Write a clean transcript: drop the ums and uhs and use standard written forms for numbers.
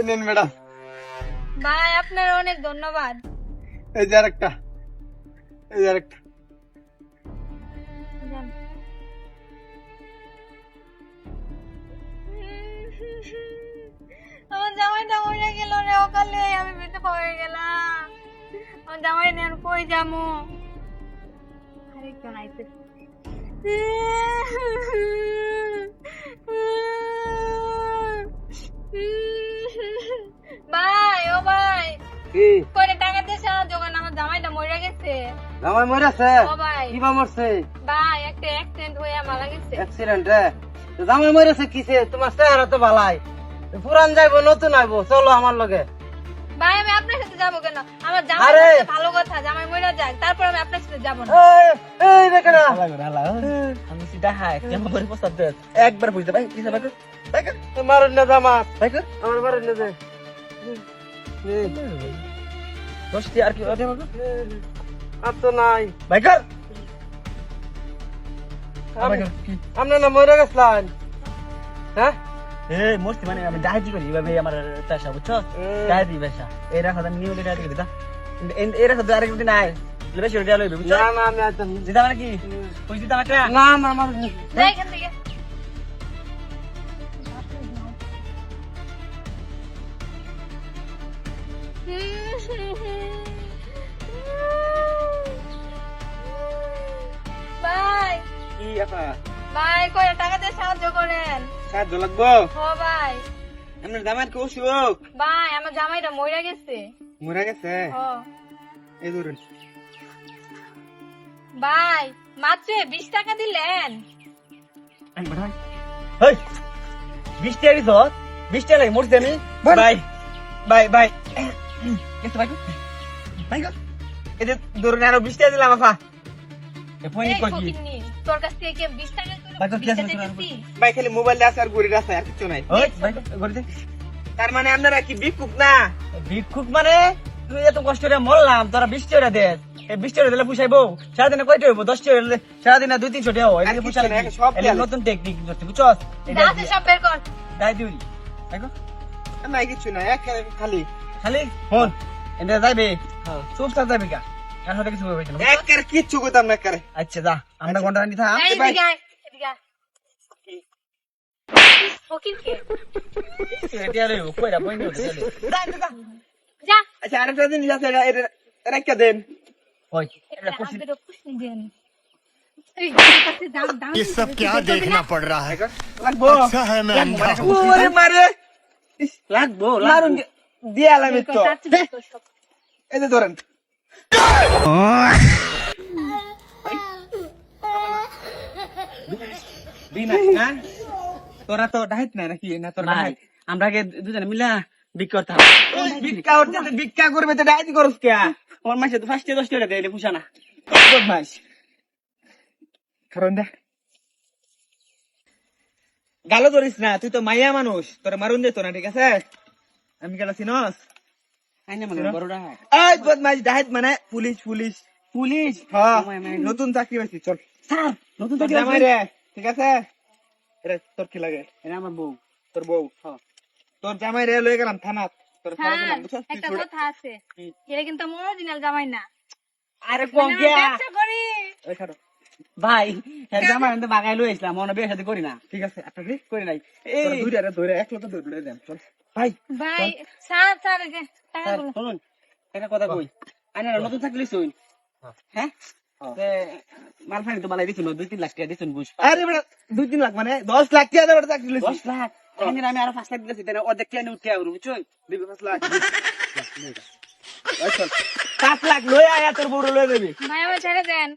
নেন ম্যাডাম, ভাই আপনার অনেক ধন্যবাদ। এই যে আরেকটা, এই যে আরেকটা। যান। আমার জামাইটা মরে গেল রে অকালে, আমি বেঁচে পড়ে গেলাম। আমার জামাই নেন কই যামু? আরেকজন আইছে। ভাই ও ভাই, কি কয়টা টাকা দিয়ে সাহায্য করেন, আমার জামাইটা মরে গেছে। জামাই মরেছে? ও ভাই, কিবা মরছে? ভাই একটা অ্যাক্সিডেন্ট হয়ে মারা গেছে। অ্যাক্সিডেন্ট রে? তো জামাই মরেছে কিসে? তোমার চেহারা তো ভালাই, পুরান যাইবো নতুন আইবো, চলো আমার লগে। ভাই আমি আপনার সাথে যাবো কেন? আমার জামাই আরে! মরেছে, ভালো কথা, জামাই মরে যাক, তারপর আমি আপনার সাথে যাবো না। এই বেকরা, আমি সিধা হাই কেমন করে প্রস্তাব দে একবার বুঝতে ভাই কিসে ভাই মারুন না জামা, ভাই কর আমার মারুন না যে। দশটি আর কি ওটা ভাই আর তো নাই। কর আপনার না মরে গেছিলেন? হ্যাঁ, এ মস্তি মানে আমি ডাইটি করি ভাবে আমার পেশা বুঝছো ডাইটি পেশা এই রাখা আমি নিউ ডাইটি করি দা এই রাখা তো আরেক দিন আয় বেশি ওটা লইবে বুঝছো না না আমি আইতাম না। দিদা মানে কি কই দিদা একটা না না আমার যাই এখান থেকে। ভাই কি আপা ভাই কয়টা টাকা দিয়ে সাহায্য করেন। সাহায্য লাগবো? ও ভাই, আপনার জামাইয়ের কি অসুখ? ভাই আমার জামাইটা মরে গেছে। মরে গেছে? ও এই ধরুন। ভাই মাত্র 20 টাকা দিলেন। হেই 20 টাকা দিছ 20 টাকা লাগে মরছি আমি বাই বাই বাই কিছু ভাই ভাই কর এই যে ধরুন আরো 20 টাকা দিলাম আপা এ ফোন এই কই কি ফকিন্নি, তোর কাছ থেকে 20 টাকা করে ভাই, তোর 20 কি আছে টাকা না? দিছি। ভাই খালি মোবাইল আছে আর ঘড়ি আছে, আর কিছু নাই। ওই ভাই করে দে তার মানে আপনারা কি ভিক্ষুক না? ভিক্ষুক মানে তুই এত কষ্ট করে মরলাম তোরা 20 টাকা দে এই 20 টাকা দিলে পুষাইবো সারাদিনে কয়টা হইব 10 টাকা দিলে সারাদিনে 2-300 টাকা হয় আর এদিকে কিছু পুষালে না, সব এটা দেয়ালে। নতুন টেকনিক বুঝছস যা আছে সব বের কর। দাই দিউরি দেখো নাই কিছু নাই, খালি খালি ফোন এন্ড যাইবে হ্যাঁ। চুপচাপ যাবে কা আর হতে কিছু বলবে না একের কিচ্ছু কইতাম না একেবারে। আচ্ছা যা আমরা ঘন্টা রানি থাম এই ভাই। এদিকে আয়, এদিকে আয়। ফকির কে? এটা রে কইরা বইন দে যা। আচ্ছা আরেকটা জিনিস আছে, এটা রেখে দেন। ওই এটা এটা পুষি আগে তো পুষনি দেন। এই তোর কাছে দাম দাম। ये सब क्या देखना पड़ रहा है লাগবো? अच्छा है मैं अंधा हूँ ওরে মারে, লাগবো মারুন দিয়ে আলাম বের তো। কর, তার চেয়ে বের কর সব। এই যে ধরেন। বিনা না তোরা তো ডাইট না নাকি না তোর ডাইট আমরা আগে দুজনে মিলা বিক করতাম ভিক্ষা করতে তো ভিক্ষা করবে তো ডাইতি করস কে? আমার মাসে তো ফার্স্টে 10 টাকা দেয় পুষা না বদমাস। কারণ দেখ, গালো ধরিস না তুই তো মাইয়া মানুষ তোর মারুন দে তো না ঠিক আছে আমি গেল চিনস আইনা মানে বড়রা এই বদমাস ডাইত মানে পুলিশ পুলিশ। পুলিশ হ্যাঁ, ওমায় মায়। নতুন চাকরি পাইছি, চল। স্যার নতুন তোর থেকে জামাই রে, ঠিক আছে? রে তোর কি লাগে? এটা আমার বউ তোর বউ? হ্যাঁ। তোর জামাই রে লয়ে গেলাম থানা, তোর ছাড়া হ্যাঁ, দিলাম, বুঝছস? তুই একটা ছুড়ে- কথা আছে। এটা কিন্তু আমার অরিজিনাল জামাই না। আরে মানে কম আমি কে ব্যবসা করি। ওই ছাড়ো। ভাই এর জামা এনে বাগাই লই আসলাম মনে বিয়ে শাদী করি না ঠিক আছে, একটা রে, করি নাই তোর এই দুইটা রে ধরে একলতা ধরে দেন, চল। ভাই ভাই স্যার স্যার এই যে স্যার টাকাগুলো। শুনুন একটা কথা কই আইনা নতুন চাকরি লইছুন হ্যাঁ তে মাল ফানি তো বালাই দিছুন 2-3 লাখ টাকা দিছুন বুঝ আরে বেটা 2-3 লাখ মানে 10 লাখ টাকা দেবে চাকরি লইছি। 10 লাখ আমি আরো 5 লাখ দিতেছি তাই অর্ধেক টাকা উঠে আউর বুঝছুন দিবি 5 লাখ। ওই চল। 5 লাখ লই আয়া তোর বড় লই দেবি ভাই আমার ছেড়ে দেন।